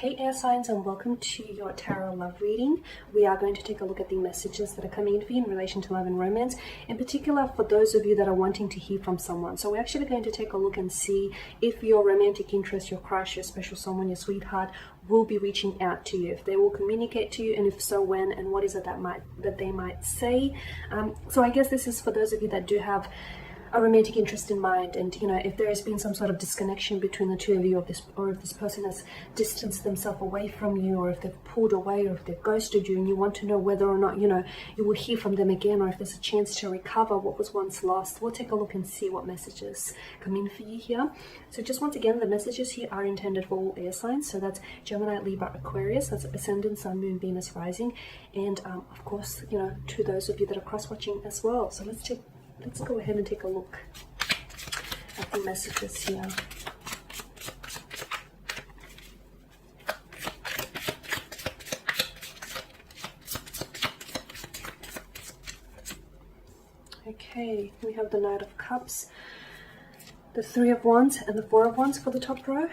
Hey air signs, and welcome to your tarot love reading. We are going to take a look at the messages that are coming in for you in relation to love and romance, in particular for those of you that are wanting to hear from someone. So we're actually going to take a look and see if your romantic interest, your crush, your special someone, your sweetheart will be reaching out to you, if they will communicate to you, and if so, when, and what is it that they might say. So I guess this is for those of you that do have a romantic interest in mind, and if there has been some sort of disconnection between the two of you, or if this person has distanced themselves away from you, or if they've pulled away, or if they've ghosted you, and you want to know whether or not you will hear from them again, or if there's a chance to recover what was once lost. We'll take a look and see what messages come in for you here. So just once again, the messages here are intended for all air signs, so that's Gemini, Libra, Aquarius, that's Ascendant, Sun, Moon, Venus, Rising, and of course to those of you that are cross-watching as well. So let's go ahead and take a look at the messages here. Okay, we have the Knight of Cups, the Three of Wands, and the Four of Wands for the top row,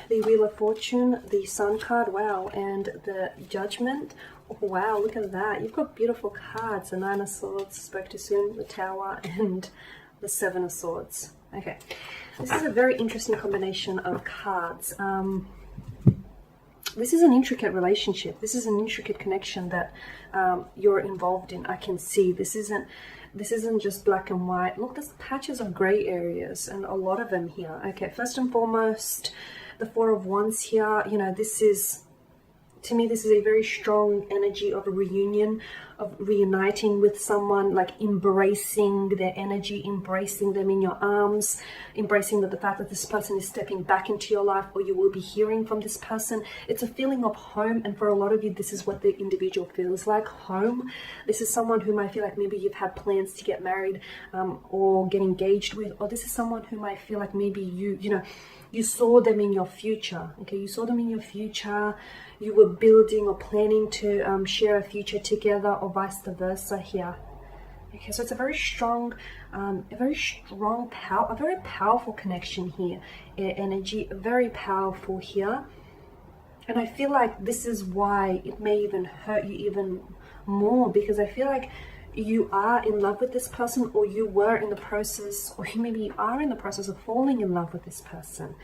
the Wheel of Fortune, the Sun card, wow, and the Judgment. Wow, look at that. You've got beautiful cards. The Nine of Swords, spoke too soon, the Tower, and the Seven of Swords. Okay, this is a very interesting combination of cards. This is an intricate relationship. This is an intricate connection that you're involved in. I can see this isn't just black and white. Look, there's patches of gray areas, and a lot of them here. Okay, first and foremost, the Four of Wands here, to me, this is a very strong energy of a reunion, of reuniting with someone, like embracing their energy, embracing them in your arms, embracing the fact that this person is stepping back into your life, or you will be hearing from this person. It's a feeling of home, and for a lot of you, this is what the individual feels like, home. This is someone who might feel like maybe you've had plans to get married or get engaged with, or this is someone who might feel like maybe you saw them in your future. Okay, you saw them in your future. You were building or planning to share a future together, or vice versa here. Okay, so it's a very strong, a very powerful connection here. Energy, very powerful here. And I feel like this is why it may even hurt you even more, because I feel like you are in love with this person, or you were in the process, or maybe you are in the process of falling in love with this person.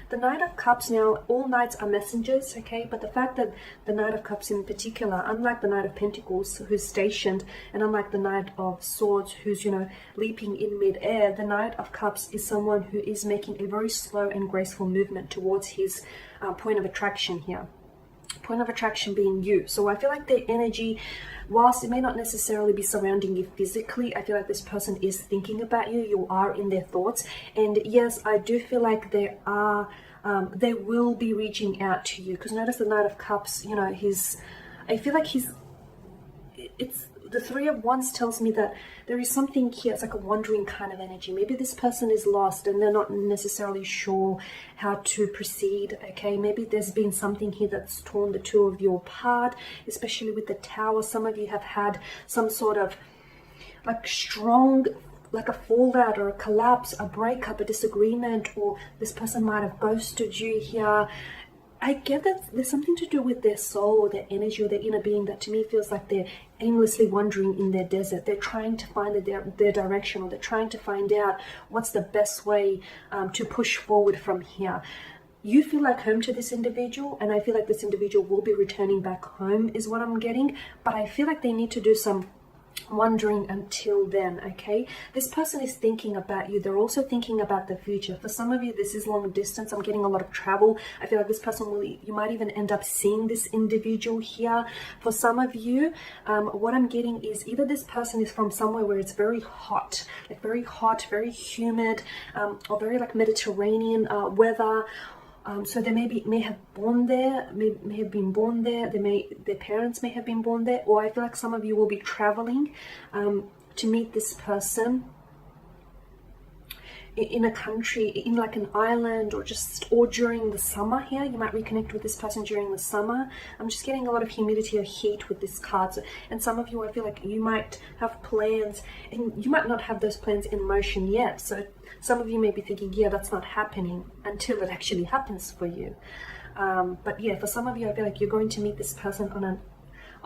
The Knight of Cups, now all knights are messengers, okay, but the fact that the Knight of Cups in particular, unlike the Knight of Pentacles who's stationed, and unlike the Knight of Swords who's leaping in mid-air, the Knight of Cups is someone who is making a very slow and graceful movement towards his point of attraction here. Point of attraction being you. So I feel like the energy, whilst it may not necessarily be surrounding you physically, I feel like this person is thinking about you. You are in their thoughts, and yes, I do feel like they will be reaching out to you, because notice the Knight of Cups, I feel like it's the Three of Wands tells me that there is something here. It's like a wandering kind of energy. Maybe this person is lost and they're not necessarily sure how to proceed. Okay, maybe there's been something here that's torn the two of you apart, especially with the Tower. Some of you have had some sort of like a fallout or a collapse, a breakup, a disagreement, or this person might have ghosted you here. I get that there's something to do with their soul, or their energy, or their inner being, that to me feels like they're aimlessly wandering in their desert. They're trying to find their direction, or they're trying to find out what's the best way to push forward from here. You feel like home to this individual, and I feel like this individual will be returning back home is what I'm getting, but I feel like they need to do some wondering until then. Okay, this person is thinking about you. They're also thinking about the future. For some of you, this is long distance. I'm getting a lot of travel. I feel like this person you might even end up seeing this individual here. For some of you, what I'm getting is either this person is from somewhere where it's very hot, very humid, or very like Mediterranean weather. So they may have born there, may have been born there. Their parents may have been born there, or I feel like some of you will be traveling to meet this person in a country, in like an island, or during the summer here. You might reconnect with this person during the summer. I'm just getting a lot of humidity or heat with this card. So, and some of you, I feel like you might have plans, and you might not have those plans in motion yet. So some of you may be thinking, yeah, that's not happening, until it actually happens for you. But yeah, for some of you, I feel like you're going to meet this person on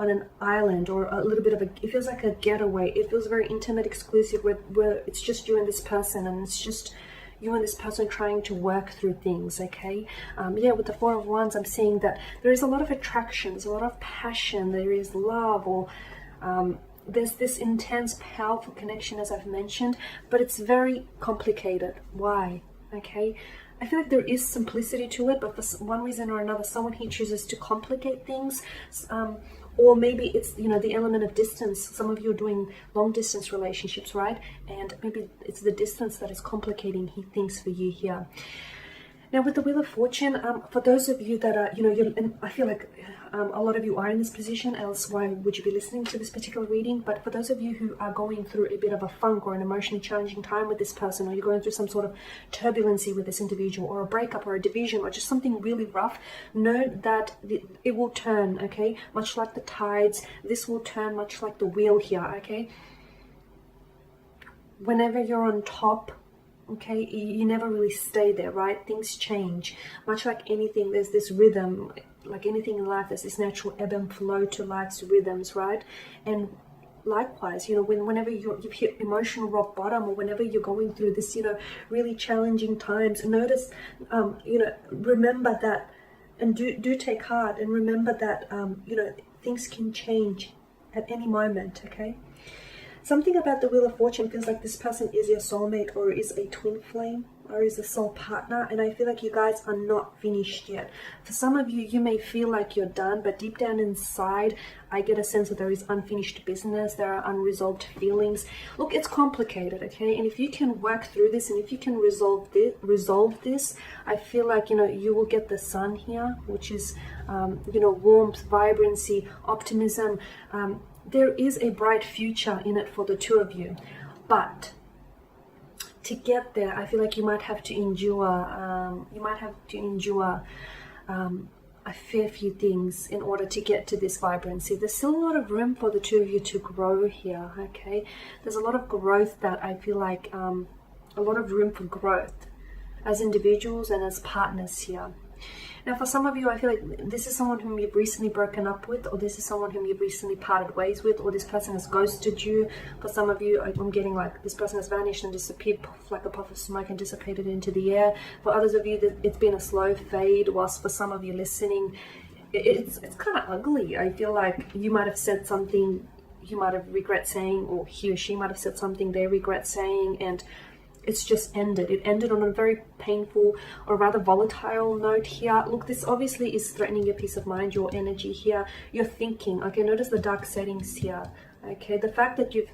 an island, or a little bit of it feels like a getaway. It feels very intimate, exclusive, where it's just you and this person, and it's just you and this person trying to work through things, okay? Yeah, with the Four of Wands, I'm seeing that there is a lot of attraction, there's a lot of passion, there is love, or there's this intense, powerful connection, as I've mentioned, but it's very complicated. Why? Okay? I feel like there is simplicity to it, but for one reason or another, someone here chooses to complicate things. Or maybe it's, you know, the element of distance. Some of you are doing long distance relationships, right? And maybe it's the distance that is complicating things for you here. Now, with the Wheel of Fortune, for those of you that are, you know, and I feel like a lot of you are in this position, else why would you be listening to this particular reading? But for those of you who are going through a bit of a funk or an emotionally challenging time with this person, or you're going through some sort of turbulency with this individual, or a breakup or a division, or just something really rough, know that it will turn, okay? Much like the tides, this will turn much like the wheel here, okay? Whenever you're on top, okay, you never really stay there, right? Things change. Much like anything, there's this rhythm. Like anything in life, there's this natural ebb and flow to life's rhythms, right? And likewise, you know, whenever you've hit emotional rock bottom, or whenever you're going through this, you know, really challenging times, notice, you know, remember that, and do take heart, and remember that, you know, things can change at any moment, okay? Something about the Wheel of Fortune feels like this person is your soulmate, or is a twin flame, or is a soul partner, and I feel like you guys are not finished yet. For some of you, you may feel like you're done, but deep down inside, I get a sense that there is unfinished business, there are unresolved feelings. Look, it's complicated, okay? And if you can work through this, and if you can resolve this, I feel like, you know, you will get the Sun here, which is, you know, warmth, vibrancy, optimism. There is a bright future in it for the two of you, but to get there, I feel like you might have to endure. A fair few things in order to get to this vibrancy. There's still a lot of room for the two of you to grow here. Okay, there's a lot of growth that I feel like a lot of room for growth as individuals and as partners here. Now, for some of you, I feel like this is someone whom you've recently broken up with, or this is someone whom you've recently parted ways with, or this person has ghosted you. For some of you, I'm getting like this person has vanished and disappeared like a puff of smoke and dissipated into the air. For others of you, it's been a slow fade, whilst for some of you listening, it's kind of ugly. I feel like you might have said something you might have regret saying, or he or she might have said something they regret saying, and it's just ended. It ended on a very painful, or rather volatile note here. Look, this obviously is threatening your peace of mind, your energy here, your thinking. Okay, notice the dark settings here. Okay, the fact that you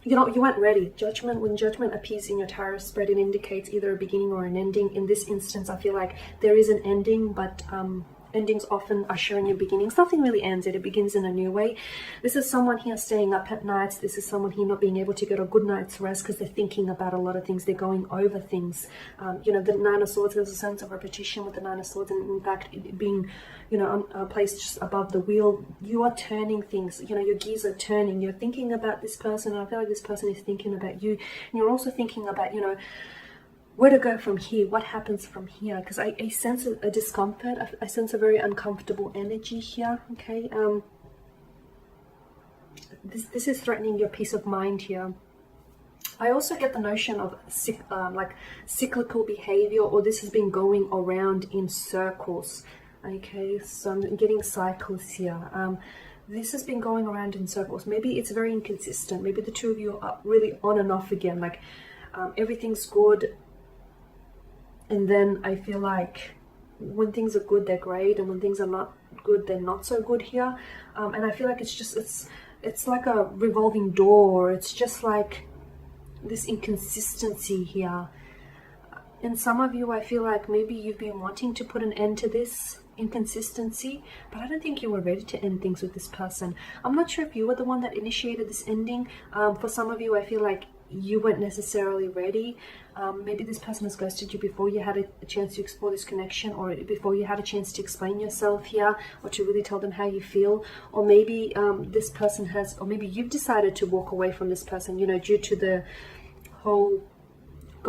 weren't ready. Judgment, when judgment appears in your tarot spread, it indicates either a beginning or an ending. In this instance, I feel like there is an ending, but endings often are showing you beginnings. Nothing really ends it begins in a new way. This is someone here staying up at nights. This is someone here not being able to get a good night's rest because they're thinking about a lot of things. They're going over things. You know, the Nine of Swords, there's a sense of repetition with the Nine of Swords, and in fact it being, you know, placed just above the wheel. You are turning things, you know, your gears are turning. You're thinking about this person, and I feel like this person is thinking about you, and you're also thinking about, you know, where to go from here, what happens from here, because I sense a discomfort, I sense a very uncomfortable energy here, okay? This is threatening your peace of mind here. I also get the notion of like cyclical behavior, or this has been going around in circles, okay? So I'm getting cycles here. This has been going around in circles. Maybe it's very inconsistent. Maybe the two of you are really on and off again, like everything's good, and then I feel like when things are good, they're great, and when things are not good, they're not so good here. And I feel like it's like a revolving door. It's just like this inconsistency here. And some of you, I feel like maybe you've been wanting to put an end to this inconsistency, but I don't think you were ready to end things with this person. I'm not sure if you were the one that initiated this ending. For some of you, I feel like you weren't necessarily ready. Maybe this person has ghosted you before you had a chance to explore this connection, or before you had a chance to explain yourself here, or to really tell them how you feel. Or maybe this person has, or maybe you've decided to walk away from this person, you know, due to the whole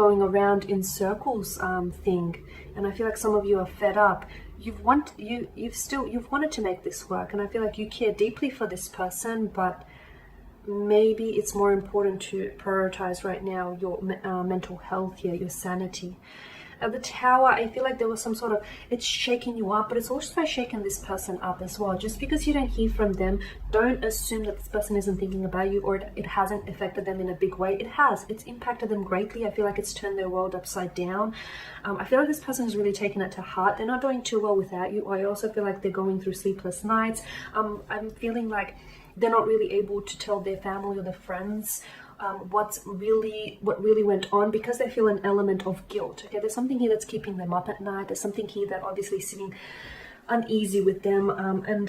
going around in circles thing, and I feel like some of you are fed up. You've wanted to make this work, and I feel like you care deeply for this person, but maybe it's more important to prioritize right now your mental health here, your sanity. At the Tower, I feel like there was some sort of, it's shaking you up, but it's also shaking this person up as well. Just because you don't hear from them, don't assume that this person isn't thinking about you, or it hasn't affected them in a big way. It has. It's impacted them greatly. I feel like it's turned their world upside down. I feel like this person is really taking it to heart. They're not doing too well without you. I also feel like they're going through sleepless nights. I'm feeling like they're not really able to tell their family or their friends what really went on, because they feel an element of guilt. Okay, there's something here that's keeping them up at night. There's something here that obviously is sitting uneasy with them, and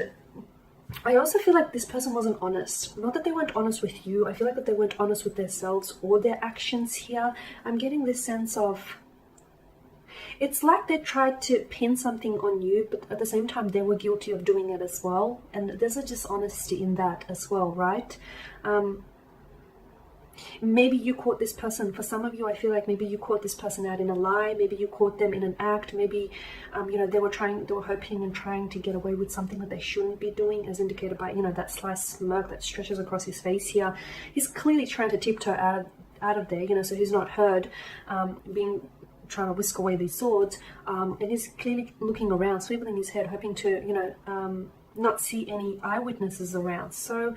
I also feel like this person wasn't honest. Not that they weren't honest with you. I feel like that they weren't honest with themselves or their actions here. I'm getting this sense of, it's like they tried to pin something on you, but at the same time they were guilty of doing it as well, and there's a dishonesty in that as well, right? Maybe you caught this person, for some of you, I feel like maybe you caught this person out in a lie. Maybe you caught them in an act. Maybe, they were hoping and trying to get away with something that they shouldn't be doing, as indicated by, that sly smirk that stretches across his face here. He's clearly trying to tiptoe out of there, so he's not heard, trying to whisk away these swords, and he's clearly looking around, swiveling his head, hoping to, not see any eyewitnesses around. So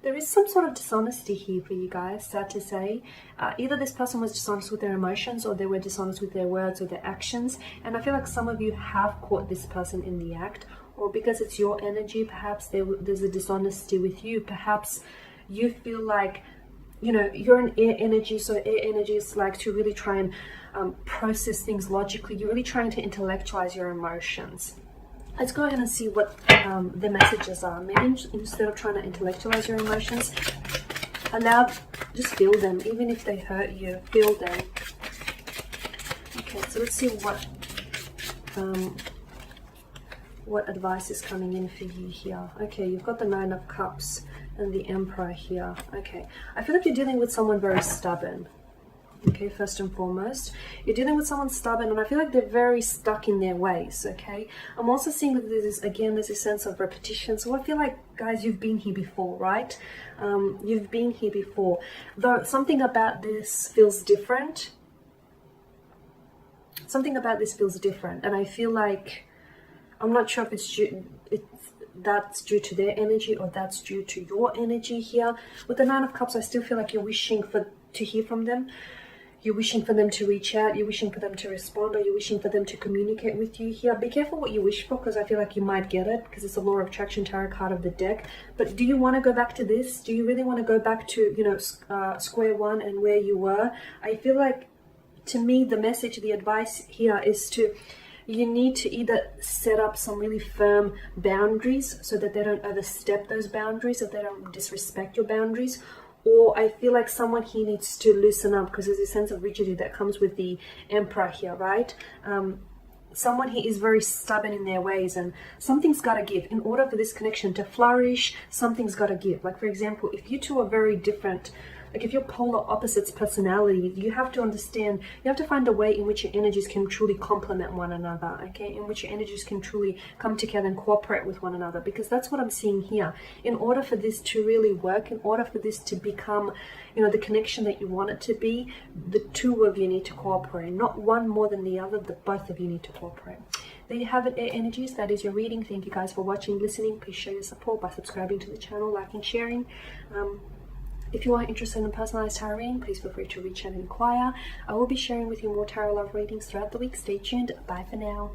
there is some sort of dishonesty here for you guys, sad to say. Either this person was dishonest with their emotions, or they were dishonest with their words or their actions. And I feel like some of you have caught this person in the act, or because it's your energy, perhaps there's a dishonesty with you. Perhaps you feel like, you're an air energy, so air energy is like to really try and process things logically. You're really trying to intellectualize your emotions. Let's go ahead and see what the messages are. Maybe instead of trying to intellectualize your emotions, just feel them. Even if they hurt you, feel them. Okay, so let's see what advice is coming in for you here. Okay, you've got the Nine of Cups and the Emperor here. Okay, I feel like you're dealing with someone very stubborn. Okay, first and foremost, you're dealing with someone stubborn, and I feel like they're very stuck in their ways. Okay, I'm also seeing that there's a sense of repetition. So I feel like, guys, you've been here before, right? You've been here before, though something about this feels different. Something about this feels different, and I feel like, I'm not sure if that's due to their energy or that's due to your energy here. With the Nine of Cups, I still feel like you're wishing to hear from them. You're wishing for them to reach out. You're wishing for them to respond, or you're wishing for them to communicate with you here. Be careful what you wish for, because I feel like you might get it, because it's a Law of Attraction tarot card of the deck. But do you want to go back to this? Do you really want to go back to, square one and where you were? I feel like, to me, the message, the advice here is you need to either set up some really firm boundaries so that they don't overstep those boundaries, so they don't disrespect your boundaries. Or I feel like someone here needs to loosen up, because there's a sense of rigidity that comes with the Emperor here, right? Someone here is very stubborn in their ways, and something's got to give. In order for this connection to flourish, something's got to give. Like, for example, if you two are very different, like if you're polar opposites personality, you have to understand, you have to find a way in which your energies can truly complement one another, okay? In which your energies can truly come together and cooperate with one another, because that's what I'm seeing here. In order for this to really work, in order for this to become, the connection that you want it to be, the two of you need to cooperate. Not one more than the other, the both of you need to cooperate. There you have it, air energies. That is your reading. Thank you guys for watching, listening. Please show your support by subscribing to the channel, liking, sharing. If you are interested in personalized tarot reading, please feel free to reach out and inquire. I will be sharing with you more tarot love readings throughout the week. Stay tuned. Bye for now.